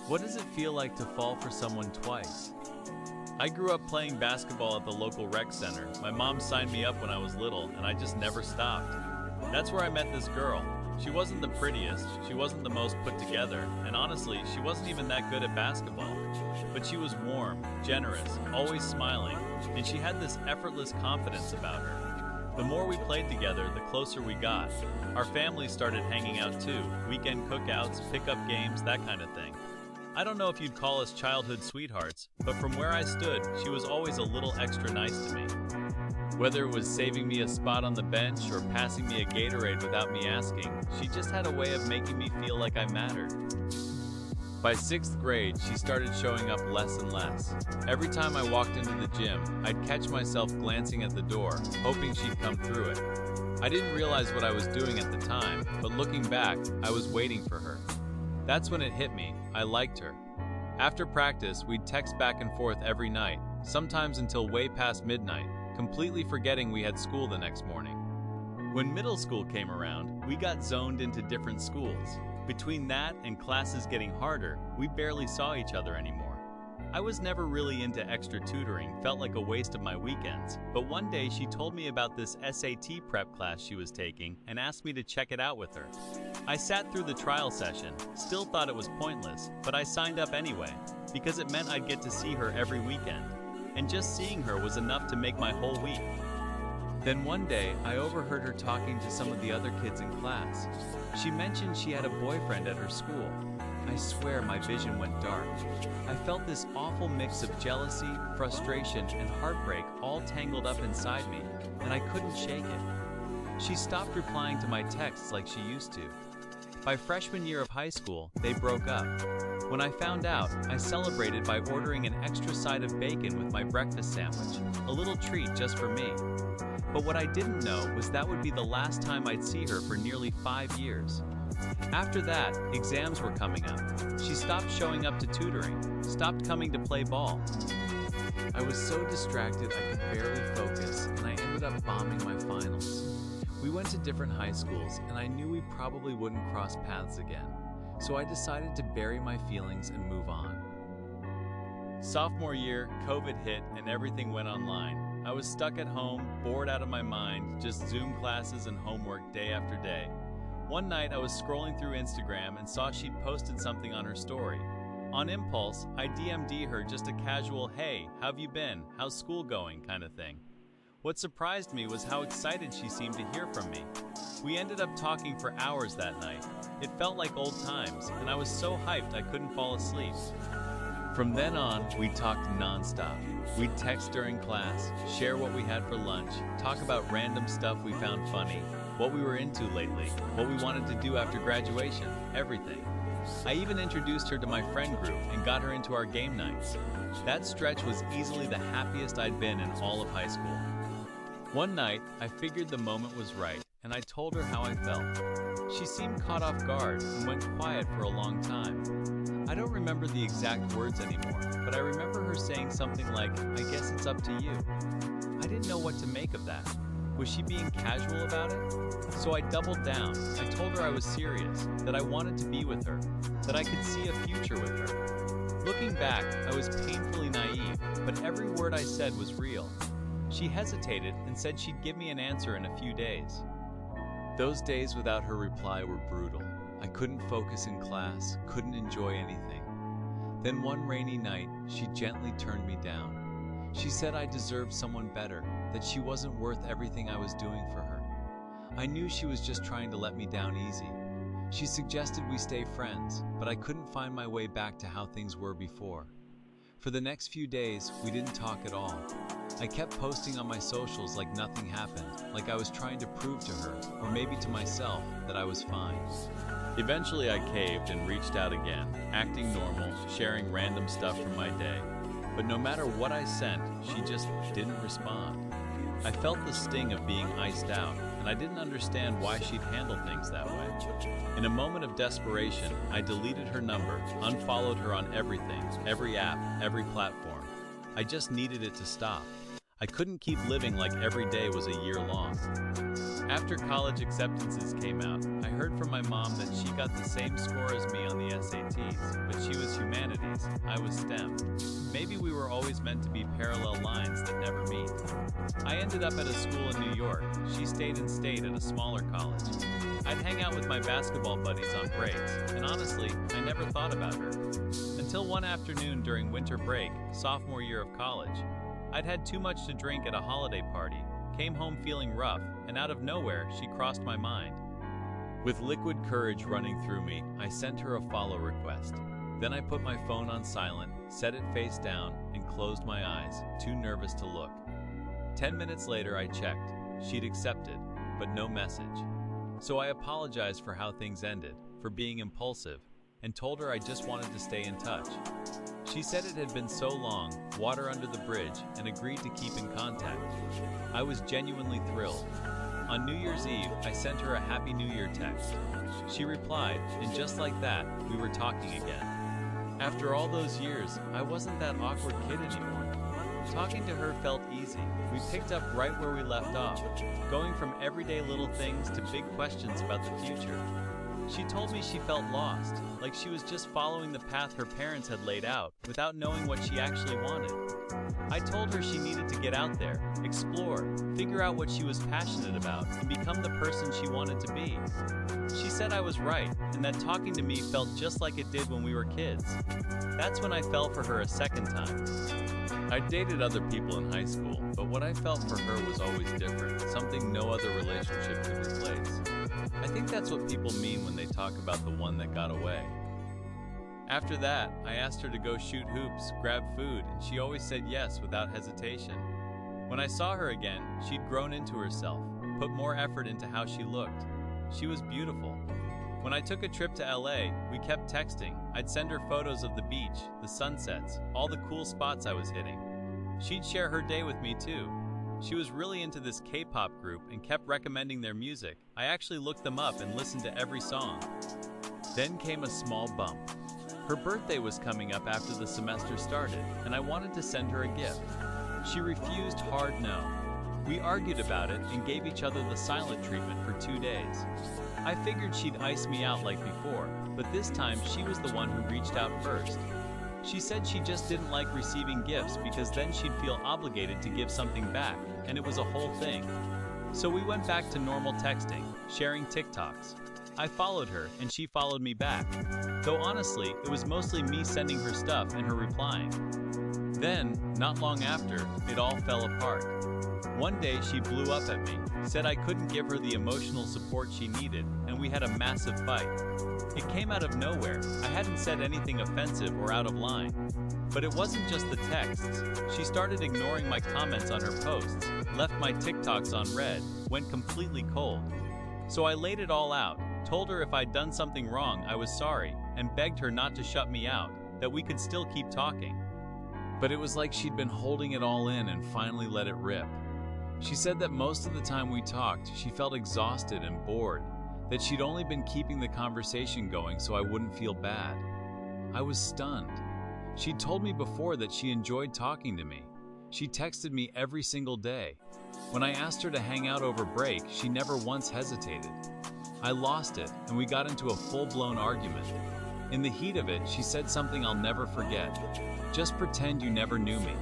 What does it feel like to fall for someone twice? I grew up playing basketball at the local rec center. My mom signed me up when I was little, and I just never stopped. That's where I met this girl. She wasn't the prettiest, she wasn't the most put together, and honestly, she wasn't even that good at basketball. But she was warm, generous, always smiling, and she had this effortless confidence about her. The more we played together, the closer we got. Our families started hanging out too, weekend cookouts, pickup games, that kind of thing. I don't know if you'd call us childhood sweethearts, but from where I stood, she was always a little extra nice to me. Whether it was saving me a spot on the bench or passing me a Gatorade without me asking, she just had a way of making me feel like I mattered. By 6th grade, she started showing up less and less. Every time I walked into the gym, I'd catch myself glancing at the door, hoping she'd come through it. I didn't realize what I was doing at the time, but looking back, I was waiting for her. That's when it hit me. I liked her. After practice, we'd text back and forth every night, sometimes until way past midnight, completely forgetting we had school the next morning. When middle school came around, we got zoned into different schools. Between that and classes getting harder, we barely saw each other anymore. I was never really into extra tutoring, felt like a waste of my weekends, but one day she told me about this SAT prep class she was taking and asked me to check it out with her. I sat through the trial session, still thought it was pointless, but I signed up anyway, because it meant I'd get to see her every weekend. And just seeing her was enough to make my whole week. Then one day, I overheard her talking to some of the other kids in class. She mentioned she had a boyfriend at her school. I swear my vision went dark. I felt this awful mix of jealousy, frustration, and heartbreak all tangled up inside me, and I couldn't shake it. She stopped replying to my texts like she used to. By freshman year of high school, they broke up. When I found out, I celebrated by ordering an extra side of bacon with my breakfast sandwich, a little treat just for me. But what I didn't know was that would be the last time I'd see her for nearly 5 years. After that, exams were coming up. She stopped showing up to tutoring, stopped coming to play ball. I was so distracted I could barely focus, and I ended up bombing my finals. We went to different high schools, and I knew we probably wouldn't cross paths again, so I decided to bury my feelings and move on. Sophomore year, COVID hit, and everything went online. I was stuck at home, bored out of my mind, just Zoom classes and homework day after day. One night, I was scrolling through Instagram and saw she'd posted something on her story. On impulse, I DM'd her just a casual, "Hey, how've you been? How's school going?" kind of thing. What surprised me was how excited she seemed to hear from me. We ended up talking for hours that night. It felt like old times, and I was so hyped I couldn't fall asleep. From then on, we talked nonstop. We'd text during class, share what we had for lunch, talk about random stuff we found funny, what we were into lately, what we wanted to do after graduation, everything. I even introduced her to my friend group and got her into our game nights. That stretch was easily the happiest I'd been in all of high school. One night, I figured the moment was right, and I told her how I felt. She seemed caught off guard and went quiet for a long time. I don't remember the exact words anymore, but I remember her saying something like, "I guess it's up to you." I didn't know what to make of that. Was she being casual about it? So I doubled down. I told her I was serious, that I wanted to be with her, that I could see a future with her. Looking back, I was painfully naive, but every word I said was real. She hesitated and said she'd give me an answer in a few days. Those days without her reply were brutal. I couldn't focus in class, couldn't enjoy anything. Then one rainy night, she gently turned me down. She said I deserved someone better, that she wasn't worth everything I was doing for her. I knew she was just trying to let me down easy. She suggested we stay friends, but I couldn't find my way back to how things were before. For the next few days, we didn't talk at all. I kept posting on my socials like nothing happened, like I was trying to prove to her, or maybe to myself, that I was fine. Eventually I caved and reached out again, acting normal, sharing random stuff from my day. But no matter what I sent, she just didn't respond. I felt the sting of being iced out, and I didn't understand why she'd handle things that way. In a moment of desperation, I deleted her number, unfollowed her on everything, every app, every platform. I just needed it to stop. I couldn't keep living like every day was a year long. After college acceptances came out, I heard from my mom that she got the same score as me on the SATs, but she was humanities, I was STEM. Maybe we were always meant to be parallel lines that never meet. I ended up at a school in New York. She stayed in state at a smaller college. I'd hang out with my basketball buddies on breaks, and honestly, I never thought about her. Until one afternoon during winter break, sophomore year of college. I'd had too much to drink at a holiday party, came home feeling rough, and out of nowhere, she crossed my mind. With liquid courage running through me, I sent her a follow request. Then I put my phone on silent, set it face down, and closed my eyes, too nervous to look. 10 minutes later, I checked. She'd accepted, but no message. So I apologized for how things ended, for being impulsive, and told her I just wanted to stay in touch. She said it had been so long, water under the bridge, and agreed to keep in contact. I was genuinely thrilled. On New Year's Eve, I sent her a Happy New Year text. She replied, and just like that, we were talking again. After all those years, I wasn't that awkward kid anymore. Talking to her felt easy. We picked up right where we left off, going from everyday little things to big questions about the future. She told me she felt lost, like she was just following the path her parents had laid out, without knowing what she actually wanted. I told her she needed to get out there, explore, figure out what she was passionate about, and become the person she wanted to be. She said I was right, and that talking to me felt just like it did when we were kids. That's when I fell for her a second time. I dated other people in high school, but what I felt for her was always different, something no other relationship could replace. I think that's what people mean when they talk about the one that got away. After that, I asked her to go shoot hoops, grab food, and she always said yes without hesitation. When I saw her again, she'd grown into herself, put more effort into how she looked. She was beautiful. When I took a trip to LA, we kept texting. I'd send her photos of the beach, the sunsets, all the cool spots I was hitting. She'd share her day with me too. She was really into this K-pop group and kept recommending their music. I actually looked them up and listened to every song. Then came a small bump. Her birthday was coming up after the semester started, and I wanted to send her a gift. She refused hard no. We argued about it and gave each other the silent treatment for 2 days. I figured she'd ice me out like before, but this time she was the one who reached out first. She said she just didn't like receiving gifts because then she'd feel obligated to give something back, and it was a whole thing. So we went back to normal texting, sharing TikToks. I followed her, and she followed me back. Though honestly, it was mostly me sending her stuff and her replying. Then, not long after, it all fell apart. One day she blew up at me, said I couldn't give her the emotional support she needed, and we had a massive fight. It came out of nowhere. I hadn't said anything offensive or out of line. But it wasn't just the texts. She started ignoring my comments on her posts, left my TikToks on read, went completely cold. So I laid it all out, told her if I'd done something wrong I was sorry, and begged her not to shut me out, that we could still keep talking. But it was like she'd been holding it all in and finally let it rip. She said that most of the time we talked, she felt exhausted and bored, that she'd only been keeping the conversation going so I wouldn't feel bad. I was stunned. She'd told me before that she enjoyed talking to me. She texted me every single day. When I asked her to hang out over break, she never once hesitated. I lost it, and we got into a full-blown argument. In the heat of it, she said something I'll never forget. "Just pretend you never knew me."